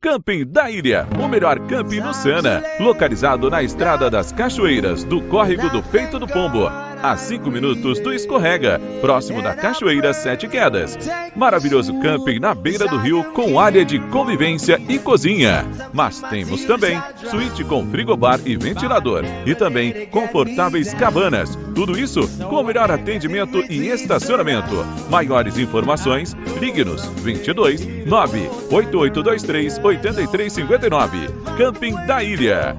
Camping da Ilha, o melhor camping no Sana, localizado na Estrada das Cachoeiras, do Córrego do Peito do Pombo, a 5 minutos do Escorrega, próximo da Cachoeira Sete Quedas. Maravilhoso camping na beira do rio, com área de convivência e cozinha. Mas temos também suíte com frigobar e ventilador, e também confortáveis cabanas. Tudo isso com o melhor atendimento e estacionamento. Maiores informações, ligue-nos 22 98823 8359. Camping da Ilha.